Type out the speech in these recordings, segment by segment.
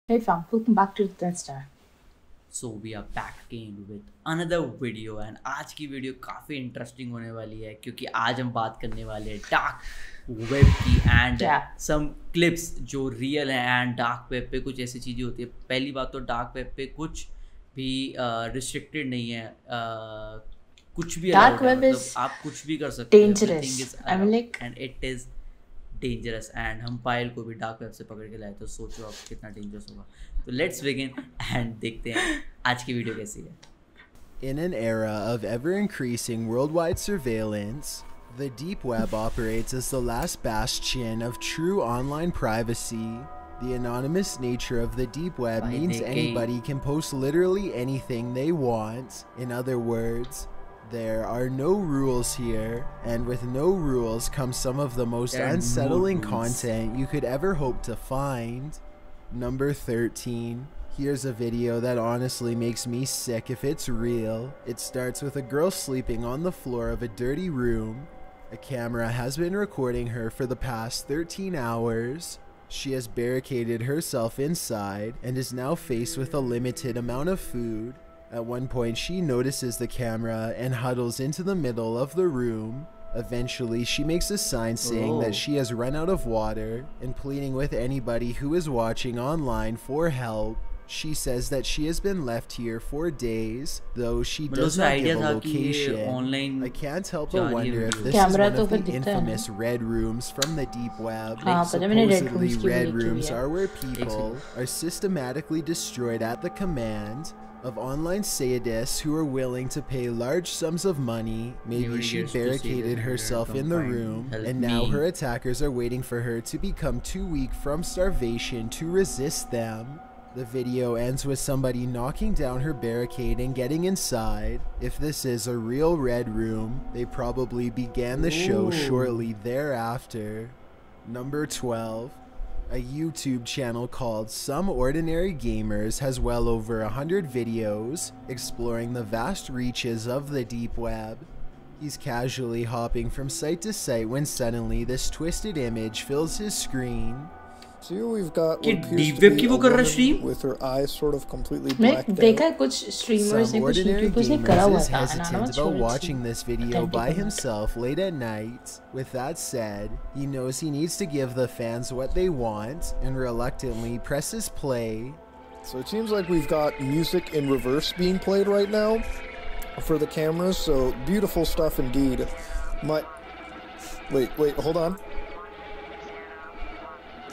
Hey fam, welcome back to the Star. So we are back again with another video and आज की video काफ़ी interesting होने वाली है क्योंकि आज हम बात करने वाले हैं डार्क वेब की एंड सम क्लिप्स जो रियल हैं एंड डार्क वेब पे कुछ ऐसी चीज़ें होती है। पहली बात तो डार्क वेब पे कुछ भी रिस्ट्रिक्टेड नहीं है, कुछ भी Dark अलाउड है, web मतलब is आप कुछ भी कर सकते हैं, dangerous. Everything is I mean, like, and it is dangerous. And हम पायल को भी डार्क वेब से पकड़ के लाए, तो सोचो आप कितना डेंजरस होगा। तो लेट्स बिगिन एंड देखते हैं आज की वीडियो कैसी है। In an era of ever increasing worldwide surveillance, the deep web operates as the last bastion of true online privacy. The anonymous nature of the deep web means anybody can post literally anything they want. In other words, there are no rules here, and with no rules comes some of the most unsettling content you could ever hope to find. Number 13. Here's a video that honestly makes me sick if it's real. It starts with a girl sleeping on the floor of a dirty room. A camera has been recording her for the past 13 hours. She has barricaded herself inside and is now faced with a limited amount of food. At one point, she notices the camera and huddles into the middle of the room. Eventually, she makes a sign saying that she has run out of water and pleading with anybody who is watching online for help. She says that she has been left here for days, though she does not give a location. I can't help but wonder if this is one of the infamous red rooms from the deep web. Supposedly, red rooms are where people are systematically destroyed at the command of online sadists who are willing to pay large sums of money. Maybe she barricaded herself in the room, and now her attackers are waiting for her to become too weak from starvation to resist them. The video ends with somebody knocking down her barricade and getting inside. If this is a real red room, they probably began the show shortly thereafter. Number 12. A YouTube channel called Some Ordinary Gamers has well over 100 videos exploring the vast reaches of the deep web. He's casually hopping from site to site when suddenly this twisted image fills his screen. So here we've got what appears deep to web be की a वो कर रहा woman stream with her eyes sort of completely मैं blacked देखा है out. कुछ streamers ने Some कुछ ordinary YouTubers ने करा हुआ gamers is था hesitant about watching this video by authentic himself late at night. With that said, he knows he needs to give the fans what they want and reluctantly presses play. So it seems like we've got music in reverse being played right now for the cameras, so beautiful stuff indeed. Wait, hold on.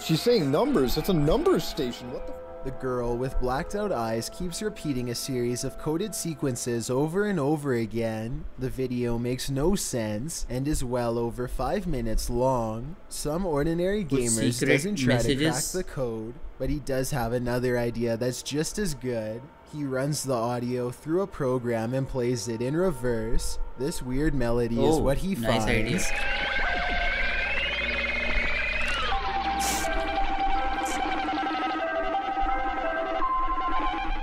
She's saying numbers. It's a numbers station. What the? The girl with blacked out eyes keeps repeating a series of coded sequences over and over again. The video makes no sense and is well over 5 minutes long. Some ordinary gamers doesn't try to crack the code, but he does have another idea that's just as good. He runs the audio through a program and plays it in reverse. This weird melody is what he finds.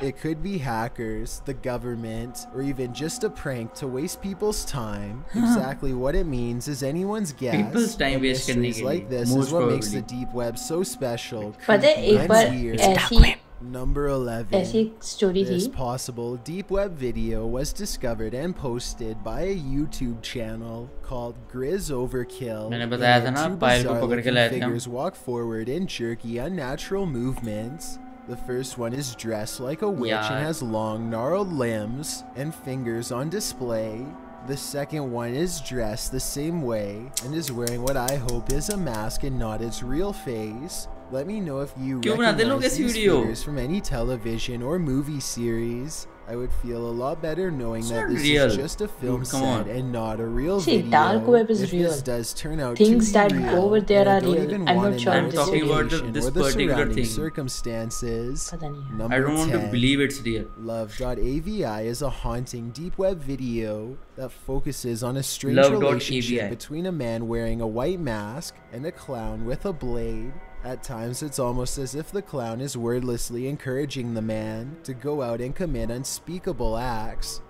It could be hackers, the government, or even just a prank to waste people's time. Exactly what it means is anyone's guess. People's time waste करने के लिए, like this is what makes the deep web so special. पता है एक बार ऐसी Number 11. ऐसी एक story This थी possible deep web video was discovered and posted by a YouTube channel called Grizz Overkill. मैंने बताया था ना, पायल को पकड़ के लाए थे हम। Figures walk forward in jerky, unnatural movements. The first one is dressed like a witch and has long, gnarled limbs and fingers on display. The second one is dressed the same way and is wearing what I hope is a mask and not its real face. Let me know if you recognize these figures from any television or movie series. I would feel a lot better knowing that this is just a film set and not a real video. Dark web is real. This does turn out Things to be that real, go over there are I don't real. even I'm want not to sure know this its talking about location this or the particular surrounding thing. circumstances. पता नहीं है। Number I don't want to 10. believe it's real. Love.avi is a haunting deep web video that focuses on a strange Love.avi. relationship between a man wearing a white mask and a clown with a blade. At times, it's almost as if the clown is wordlessly encouraging the man to go out and commit unspeakable acts.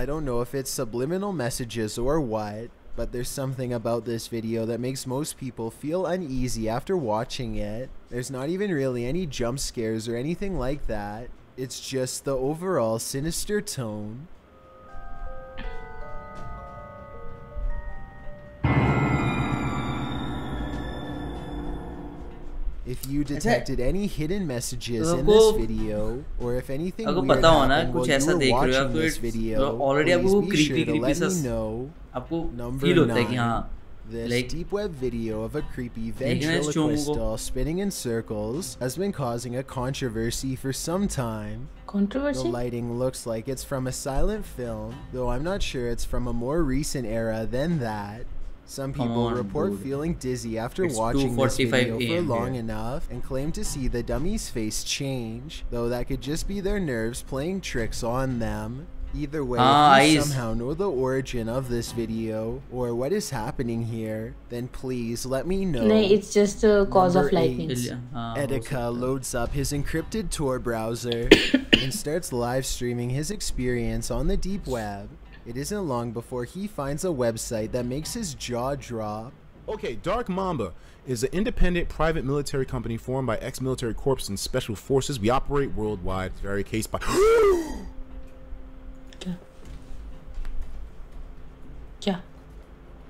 I don't know if it's subliminal messages or what, but there's something about this video that makes most people feel uneasy after watching it. There's not even really any jump scares or anything like that. It's just the overall sinister tone. If you detected any hidden messages in this video, or if anything weird happened while you were watching this video, please be sure to let me know. Number 9. This deep web video of a creepy ventriloquist doll spinning in circles has been causing a controversy for some time. Controversy? The lighting looks like it's from a silent film, though I'm not sure it's from a more recent era than that. Some people report feeling dizzy after watching this video for long enough and claim to see the dummy's face change, though that could just be their nerves playing tricks on them. Either way, if you somehow know the origin of this video or what is happening here, then please let me know. No, it's just a cause of lightning. Edeka loads up his encrypted Tor browser and starts live streaming his experience on the deep web. It isn't long before he finds a website that makes his jaw drop. Okay, Dark Mamba is an independent private military company formed by ex-military corps and special forces. We operate worldwide, vary case by... Yeah.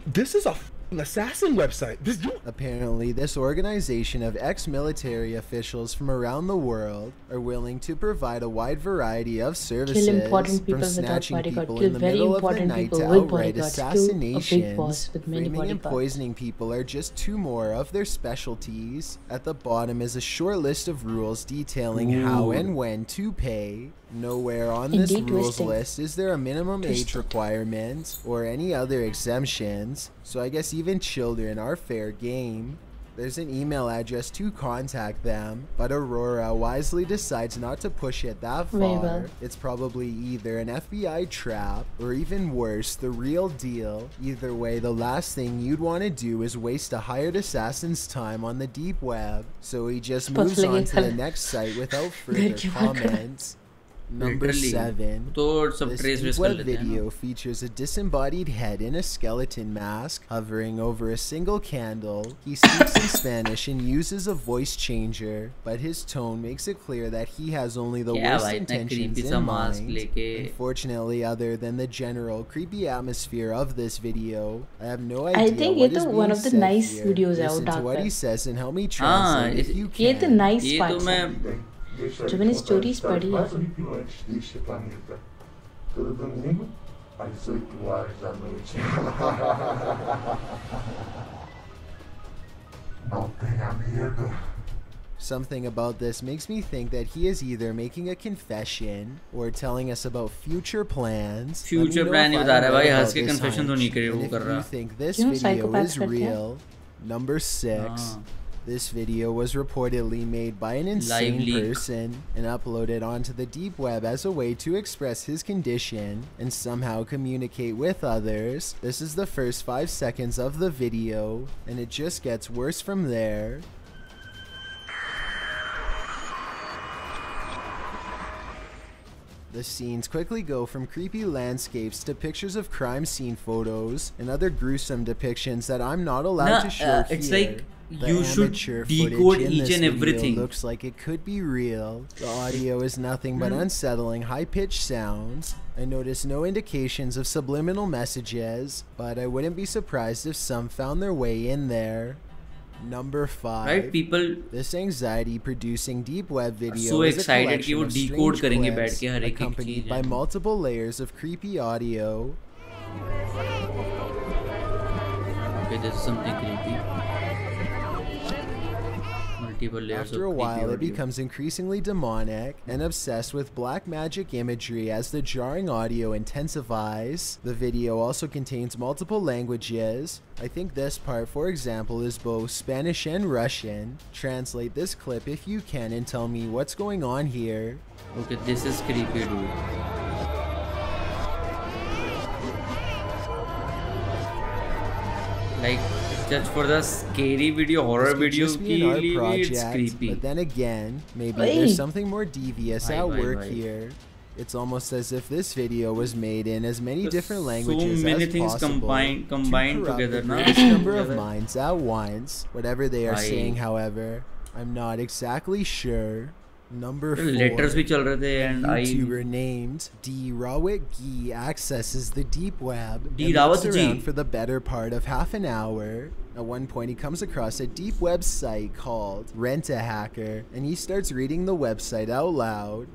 This is a assassin website. Apparently, this organization of ex-military officials from around the world are willing to provide a wide variety of services, kill important people from snatching without bodyguard, people kill in the very middle of the important night people to with outright bodyguards, kill a big boss assassinations. with many Framing and bodyguards. poisoning people are just two more of their specialties. At the bottom is a short list of rules detailing how and when to pay. Nowhere on this rules list is there a minimum age requirement or any other exemptions, so I guess even children are fair game. There's an email address to contact them, but Aurora wisely decides not to push it that far. It's probably either an FBI trap or even worse, the real deal. Either way, the last thing you'd want to do is waste a hired assassin's time on the deep web, so he just moves on to the next site without further comments. Number 7. This deep web video features a disembodied head in a skeleton mask hovering over a single candle. He speaks in Spanish and uses a voice changer, but his tone makes it clear that he has only the worst intentions in mind. Unfortunately, other than the general creepy atmosphere of this video, I have no idea I think what it's is one being of the said nice here. videos Listen to what he says and help me translate if you ये तो can. nice parts हैं जो मैंने stories पढ़ी है Something about this makes me think that he is either making a confession or telling us about future plans. Future plan ही बता रहा है भाई, हंस के confession तो नहीं करे वो कर रहा. If you think this video is real, number 6. This video was reportedly made by an insane person and uploaded onto the deep web as a way to express his condition and somehow communicate with others. This is the first 5 seconds of the video, and it just gets worse from there. The scenes quickly go from creepy landscapes to pictures of crime scene photos and other gruesome depictions that I'm not allowed to show here. It's like the you should decode each and everything. Looks like it could be real. The audio is nothing but unsettling, high-pitched sounds. I notice no indications of subliminal messages, but I wouldn't be surprised if some found their way in there. Number 5. Right, people. This anxiety-producing deep web video so is a excited कि वो collection of decode strange करेंगे clips बैठ के हर एक accompanied cheese by multiple layers of creepy audio. Okay, this is something creepy. After a while, it becomes increasingly demonic and obsessed with black magic imagery as the jarring audio intensifies. The video also contains multiple languages. I think this part, for example, is both Spanish and Russian. Translate this clip if you can and tell me what's going on here. Okay, this is creepy, dude. Like, just for the scary video, horror video, it's creepy. But then again, maybe there's something more devious at work here. It's almost as if this video was made in as many There's different so languages many as things possible combined to corrupt together, the na? greatest number of Together. minds at once. Whatever they are भाई saying, however, I'm not exactly sure. Number 4. Letters भी चल रहे थे A and I YouTuber named D. Rawit Gee accesses the deep web D. and looks Rawit Gee. around for the better part of half an hour. At one point, he comes across a deep web site called Rent a Hacker, and he starts reading the website out loud.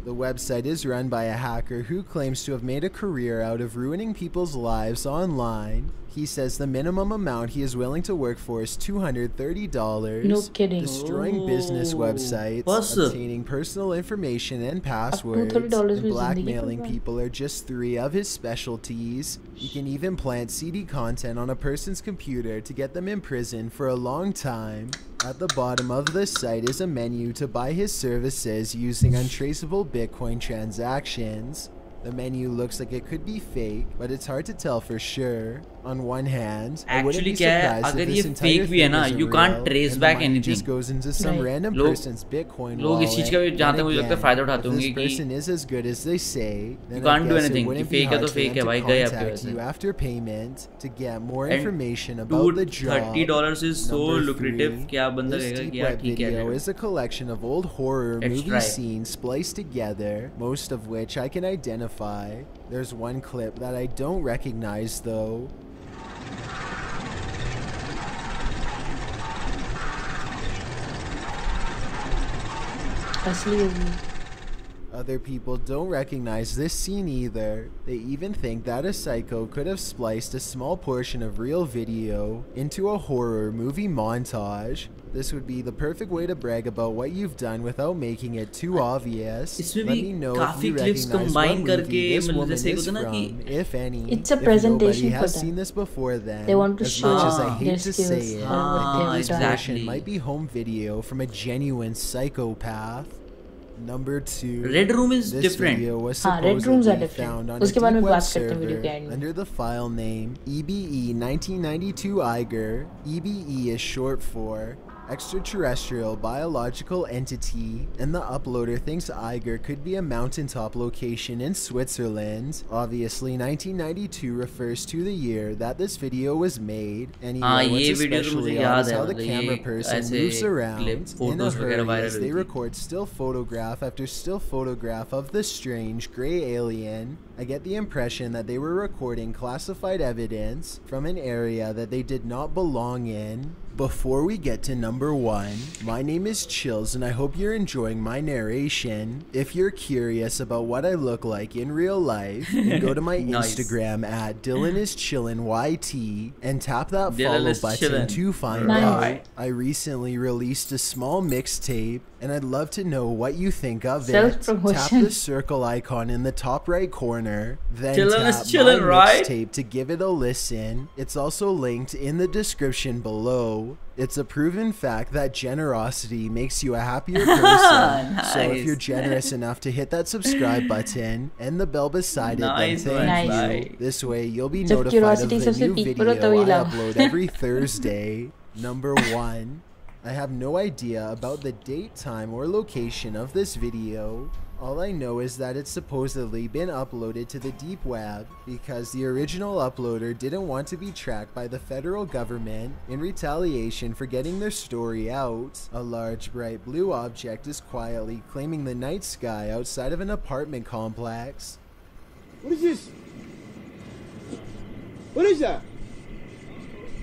The website is run by a hacker who claims to have made a career out of ruining people's lives online. He says the minimum amount he is willing to work for is $230. No kidding. Destroying business websites, बस obtaining personal information and passwords, $230 and में blackmailing जिंदगी people are just 3 of his specialties. He can even plant CD content on a person's computer to get them in prison for a long time. At the bottom of the site is a menu to buy his services using untraceable Bitcoin transactions. The menu looks like it could be fake, but it's hard to tell for sure. On one hand, I wouldn't actually be क्या है surprised if अगर this ये entire fake भी है thing ना isn't you can't real, trace and the back money anything just goes into some Right. random लोग- person's Bitcoin लोग इस चीज का भी wallet. जहाँ तक Then मुझे लगता है again, फायदा if उठाते this होंगे कि person is as good as they say, then You I can't do guess anything. it wouldn't कि be fake है hard तो for fake them है to भाई, गए आपके contact वैसे। you after payment to get more And information about the job. $30 is so Number lucrative 3, कि आप बंदा this कहेगा deep कि यार web ठीक है video is a collection of old horror Extra movie है। scenes spliced together, most of which I can identify. There's one clip that I don't recognize though. असली होगी Other people don't recognize this scene either. They even think that a psycho could have spliced a small portion of real video into a horror movie montage. This would be the perfect way to brag about what you've done without making it too obvious. इसमें Let भी me know if काफी you clips recognize what combine movie करके this मतलब woman जैसे is होता है ना from, कि if any. It's a If presentation nobody for has them. seen this before then, They want to as show much as I their hate to say skills, it, what I they've think this done. portion might be home video from a genuine psychopath. Number 2. Red room is This different video was हाँ, red rooms are supposedly different. found on a उसके बारे में deep web बात करते हैं video के server end में। under the file name EBE 1992 Eiger. EBE is short for extraterrestrial biological entity, and the uploader thinks Eiger could be a mountaintop location in Switzerland. Obviously, 1992 refers to the year that this video was made. Anyway, ये what's video तो मुझे especially याद odd is है, how the मतलब camera ये person ऐसे moves around clip, in a photos वगैरह hurry viral as हुई they थी। record still photograph after still photograph of the strange gray alien. I get the impression that they were recording classified evidence from an area that they did not belong in. Before we get to number 1, my name is Chills and I hope you're enjoying my narration. If you're curious about what I look like in real life, then go to my Nice. Instagram at DylanIsChillinYT and tap that Dylan follow is button chillin'. to find Nice. out. I recently released a small mixtape and I'd love to know what you think of it. Self-promotion. Tap the circle icon in the top right corner, then Chillin' is tap chillin', my right? mixtape to give it a listen. It's also linked in the description below. It's a proven fact that generosity makes you a happier person. So if Nice. you're generous enough to hit that subscribe button and the bell beside it, Nice then one, thank Nice. you. This way you'll be जब notified of curiosity the सबसे new peak पर हो video तभी I लाओ। upload every Thursday. Number 1. I have no idea about the date, time, or location of this video. All I know is that it's supposedly been uploaded to the deep web because the original uploader didn't want to be tracked by the federal government in retaliation for getting their story out. A large bright blue object is quietly claiming the night sky outside of an apartment complex. What is this? What is that?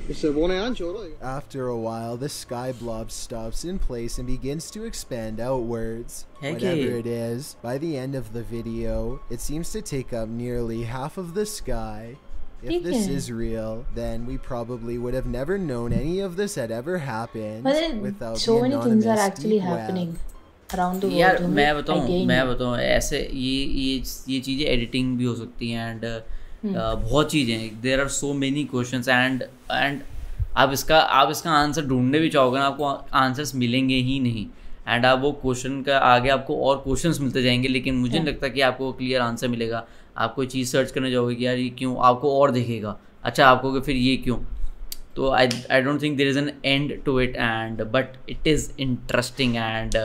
It's a one-inch or like. After a while, the sky blob stops in place and begins to expand outwards. Heck Whatever yeah. it is, by the end of the video, it seems to take up nearly half of the sky. If this Okay. is real, then we probably would have never known any of this had ever happened But then without so the many things are anonymous actually deep happening web. around the world. यार जो मैं हमें बताऊं ऐसे ये चीज़ें editing भी हो सकती हैं एंड बहुत चीज़ें there are so many questions and आप इसका आंसर ढूंढने भी चाहोगे ना आपको आंसर्स मिलेंगे ही नहीं एंड आप वो क्वेश्चन का आगे आपको और क्वेश्चंस मिलते जाएंगे लेकिन मुझे नहीं लगता कि आपको क्लियर आंसर मिलेगा। आप कोई चीज़ सर्च करने जाओगे कि यार ये क्यों, आपको और दिखेगा, अच्छा आपको कि फिर ये क्यों, तो I don't think there is an end to it and but it is interesting and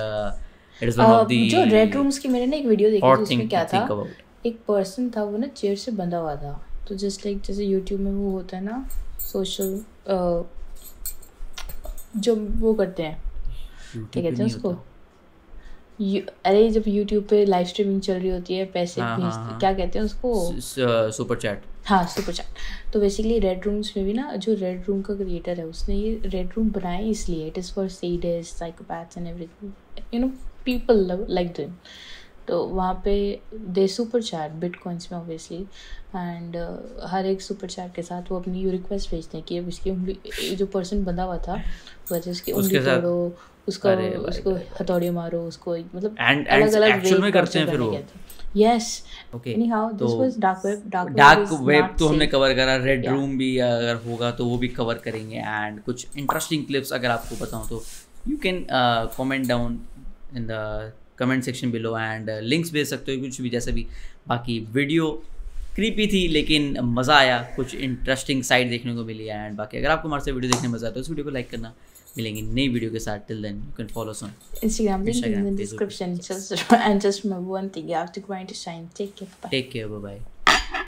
It is one of the जो रेड रूम्स की मैंने ना एक वीडियो देखी थी, hot उसमें thing क्या to था, think about. एक पर्सन था वो ना चेयर से बंधा हुआ था, तो जस्ट लाइक जैसे यूट्यूब में वो होता है ना सोशल जो वो करते हैं, क्या कहते हैं उसको, अरे जब यूट्यूब पे लाइव स्ट्रीमिंग चल रही होती है, पैसे भेजते, क्या कहते हैं उसको, सुपर चैट. हाँ सुपर चैट. तो बेसिकली रेड रूम्स में भी ना जो रेड रूम का क्रिएटर है उसने ये रेड रूम बनाए इसलिए, it is for sadists, psychopaths and everything, you know people like them. तो वहाँ पे दे सुपर चैट बिटकॉइंस में ऑब्वियसली, एंड हर एक सुपर चैट के साथ वो अपनी रिक्वेस्ट भेजते हैं कि अब इसकी उंगली, जो पर्सन बंधा हुआ था वजह उसकी उंगली तोड़ो, उसको हथौड़ी मारो, उसको मतलब अलग-अलग एक्चुअल में करते हैं फिर वो. Yes. Okay, anyhow this was dark web तो हमने कवर करा. रेड रूम भी अगर होगा तो वो भी कवर करेंगे. एंड कुछ इंटरेस्टिंग क्लिप्स अगर आपको बताऊं तो you can comment down in the comment section below, and links भेज सकते हो कुछ भी जैसे भी. बाकी वीडियो क्रीपी थी लेकिन मज़ा आया, कुछ इंटरेस्टिंग साइड देखने को मिली. एंड बाकी अगर आपको हमारे से वीडियो देखने में मज़ा आता है तो उस वीडियो को लाइक करना. मिलेंगे नई वीडियो के साथ. Till then you can follow us on Instagram, link is in the description. And just remember one thing, you have to grind to shine. Take care. Bye. Take care. Bye bye.